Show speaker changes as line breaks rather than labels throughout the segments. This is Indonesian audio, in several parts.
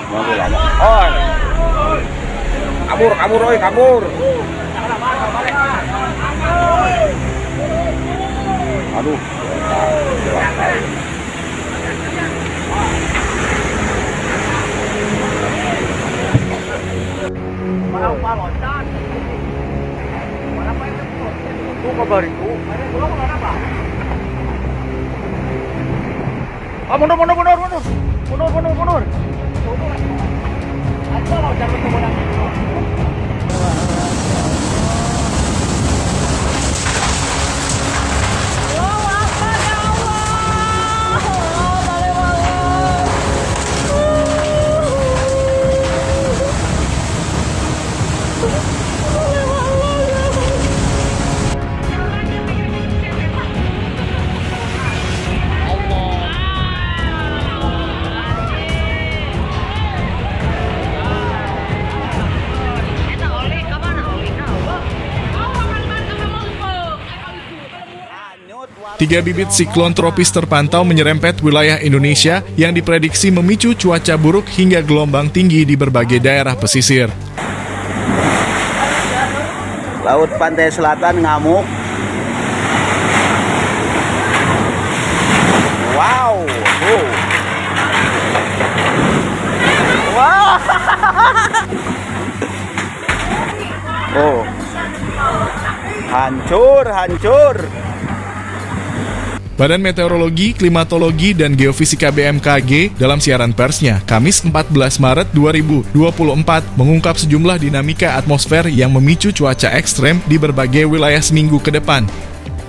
Nunggu lama. Oh, kabur, oi, kabur. Aduh. Kabar itu. Ah, mundur.
Tiga bibit siklon tropis terpantau menyerempet wilayah Indonesia yang diprediksi memicu cuaca buruk hingga gelombang tinggi di berbagai daerah pesisir.
Laut pantai selatan ngamuk. Wow. Wow. Oh. Hancur.
Badan Meteorologi, Klimatologi, dan Geofisika BMKG dalam siaran persnya Kamis 14 Maret 2024 mengungkap sejumlah dinamika atmosfer yang memicu cuaca ekstrem di berbagai wilayah seminggu ke depan.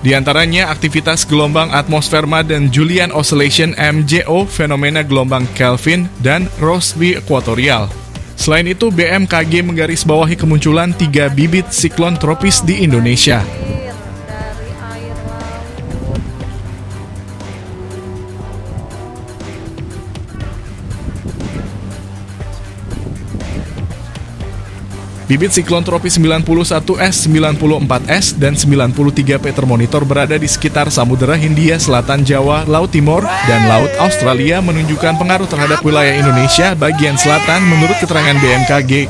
Di antaranya aktivitas gelombang atmosfer Madden Julian Oscillation MJO, fenomena gelombang Kelvin, dan Rossby ekuatorial. Selain itu, BMKG menggarisbawahi kemunculan 3 bibit siklon tropis di Indonesia. Bibit siklon tropis 91S, 94S, dan 93P termonitor berada di sekitar Samudera Hindia Selatan, Jawa, Laut Timur, dan Laut Australia menunjukkan pengaruh terhadap wilayah Indonesia bagian selatan menurut keterangan BMKG.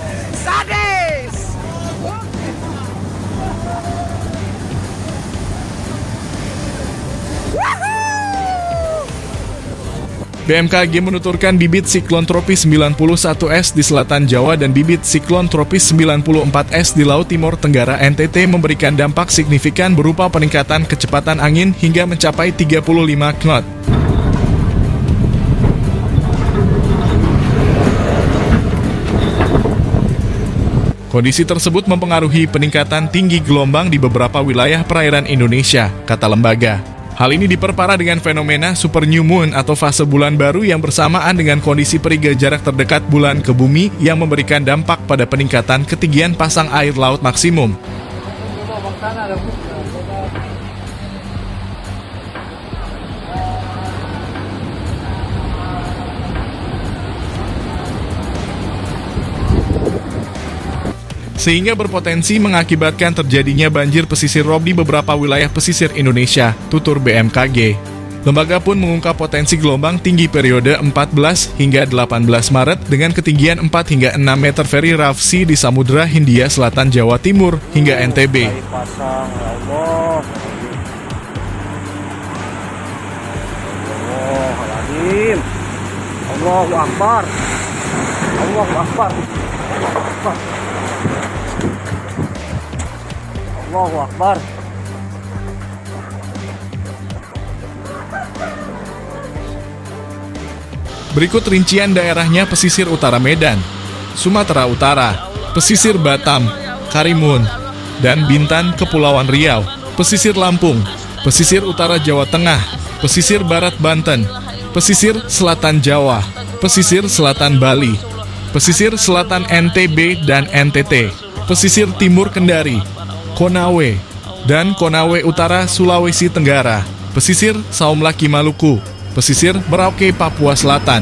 BMKG menuturkan bibit siklon tropis 91S di selatan Jawa dan bibit siklon tropis 94S di Laut Timur Tenggara NTT memberikan dampak signifikan berupa peningkatan kecepatan angin hingga mencapai 35 knot. Kondisi tersebut mempengaruhi peningkatan tinggi gelombang di beberapa wilayah perairan Indonesia, kata lembaga. Hal ini diperparah dengan fenomena super new moon atau fase bulan baru yang bersamaan dengan kondisi periga jarak terdekat bulan ke bumi yang memberikan dampak pada peningkatan ketinggian pasang air laut maksimum. Sehingga berpotensi mengakibatkan terjadinya banjir pesisir rob di beberapa wilayah pesisir Indonesia, tutur BMKG. Lembaga pun mengungkap potensi gelombang tinggi periode 14 hingga 18 Maret dengan ketinggian 4 hingga 6 meter Ferry Rough Sea di Samudra Hindia Selatan, Jawa Timur hingga NTB.
Allahu Akbar. Allahu Akbar. Allahu Akbar.
Berikut rincian daerahnya: pesisir utara Medan, Sumatera Utara, pesisir Batam, Karimun, dan Bintan, Kepulauan Riau, pesisir Lampung, pesisir utara Jawa Tengah, pesisir barat Banten, pesisir selatan Jawa, pesisir selatan Bali, pesisir selatan NTB dan NTT, pesisir timur Kendari, Konawe, dan Konawe Utara Sulawesi Tenggara, pesisir Saumlaki Maluku, pesisir Merauke Papua Selatan.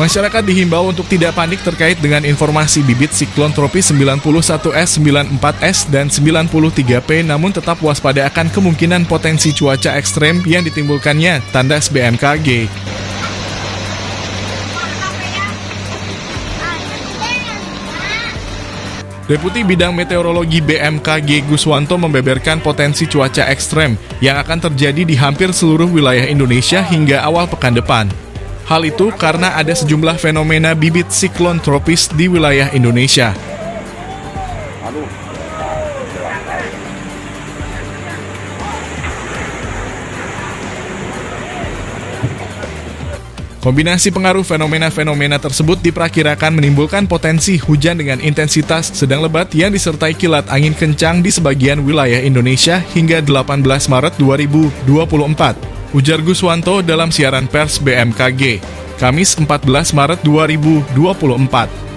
Masyarakat dihimbau untuk tidak panik terkait dengan informasi bibit siklon tropis 91S, 94S, dan 93P, namun tetap waspada akan kemungkinan potensi cuaca ekstrem yang ditimbulkannya, tandas BMKG. Deputi Bidang Meteorologi BMKG Guswanto membeberkan potensi cuaca ekstrem yang akan terjadi di hampir seluruh wilayah Indonesia hingga awal pekan depan. Hal itu karena ada sejumlah fenomena bibit siklon tropis di wilayah Indonesia. Kombinasi pengaruh fenomena-fenomena tersebut diperkirakan menimbulkan potensi hujan dengan intensitas sedang lebat yang disertai kilat angin kencang di sebagian wilayah Indonesia hingga 18 Maret 2024. Ujar Guswanto dalam siaran pers BMKG, Kamis 14 Maret 2024.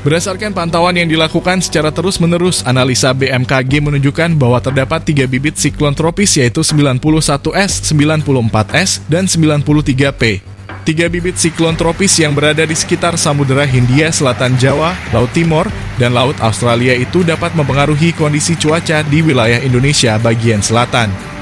Berdasarkan pantauan yang dilakukan secara terus-menerus, analisa BMKG menunjukkan bahwa terdapat 3 bibit siklon tropis yaitu 91S, 94S, dan 93P. 3 bibit siklon tropis yang berada di sekitar Samudera Hindia Selatan Jawa, Laut Timur, dan Laut Australia itu dapat mempengaruhi kondisi cuaca di wilayah Indonesia bagian selatan.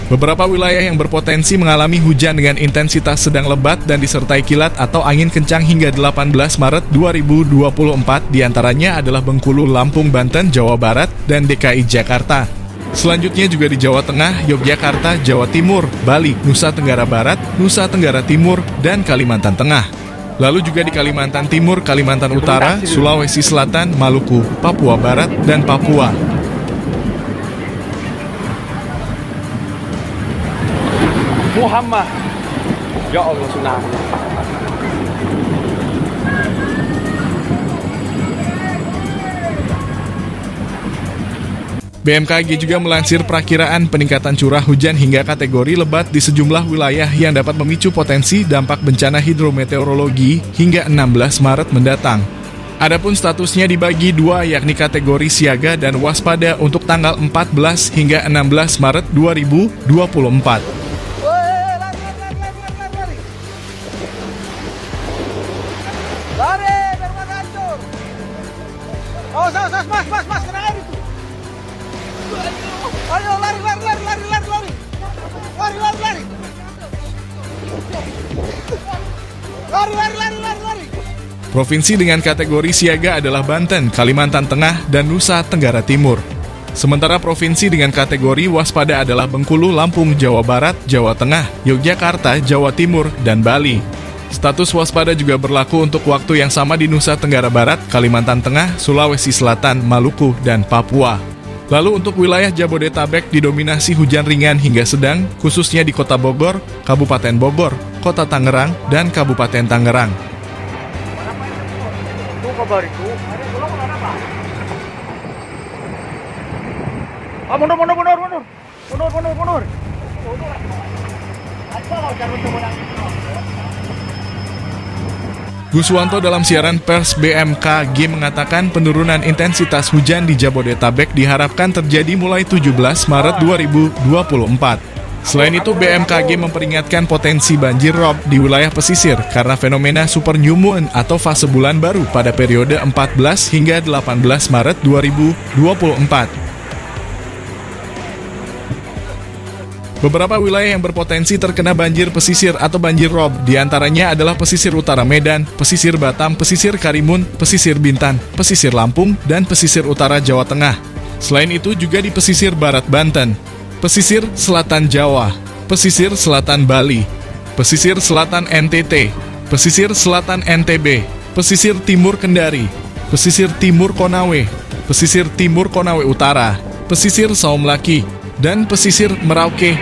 Beberapa wilayah yang berpotensi mengalami hujan dengan intensitas sedang lebat dan disertai kilat atau angin kencang hingga 18 Maret 2024 diantaranya adalah Bengkulu, Lampung, Banten, Jawa Barat, dan DKI Jakarta. Selanjutnya juga di Jawa Tengah, Yogyakarta, Jawa Timur, Bali, Nusa Tenggara Barat, Nusa Tenggara Timur, dan Kalimantan Tengah. Lalu juga di Kalimantan Timur, Kalimantan Utara, Sulawesi Selatan, Maluku, Papua Barat, dan Papua.
Muhammad. Ya Allah, tsunami.
BMKG juga melansir perakiraan peningkatan curah hujan hingga kategori lebat di sejumlah wilayah yang dapat memicu potensi dampak bencana hidrometeorologi hingga 16 Maret mendatang. Adapun statusnya dibagi dua, yakni kategori siaga dan waspada untuk tanggal 14 hingga 16 Maret 2024.
Lari, biar nggak hancur. Oh, mas, kena air itu. Ayo, lari. Lari.
Provinsi dengan kategori siaga adalah Banten, Kalimantan Tengah, dan Nusa Tenggara Timur. Sementara provinsi dengan kategori waspada adalah Bengkulu, Lampung, Jawa Barat, Jawa Tengah, Yogyakarta, Jawa Timur, dan Bali. Status waspada juga berlaku untuk waktu yang sama di Nusa Tenggara Barat, Kalimantan Tengah, Sulawesi Selatan, Maluku, dan Papua. Lalu untuk wilayah Jabodetabek didominasi hujan ringan hingga sedang, khususnya di Kota Bogor, Kabupaten Bogor, Kota Tangerang, dan Kabupaten Tangerang.
Itu kabar itu. Mundur.
Guswanto dalam siaran pers BMKG mengatakan penurunan intensitas hujan di Jabodetabek diharapkan terjadi mulai 17 Maret 2024. Selain itu, BMKG memperingatkan potensi banjir rob di wilayah pesisir karena fenomena super new moon atau fase bulan baru pada periode 14 hingga 18 Maret 2024. Beberapa wilayah yang berpotensi terkena banjir pesisir atau banjir rob diantaranya adalah pesisir utara Medan, pesisir Batam, pesisir Karimun, pesisir Bintan, pesisir Lampung, dan pesisir utara Jawa Tengah. Selain itu juga di pesisir barat Banten, pesisir selatan Jawa, pesisir selatan Bali, pesisir selatan NTT, pesisir selatan NTB, pesisir timur Kendari, pesisir timur Konawe, pesisir timur Konawe Utara, pesisir Saumlaki, dan pesisir Merauke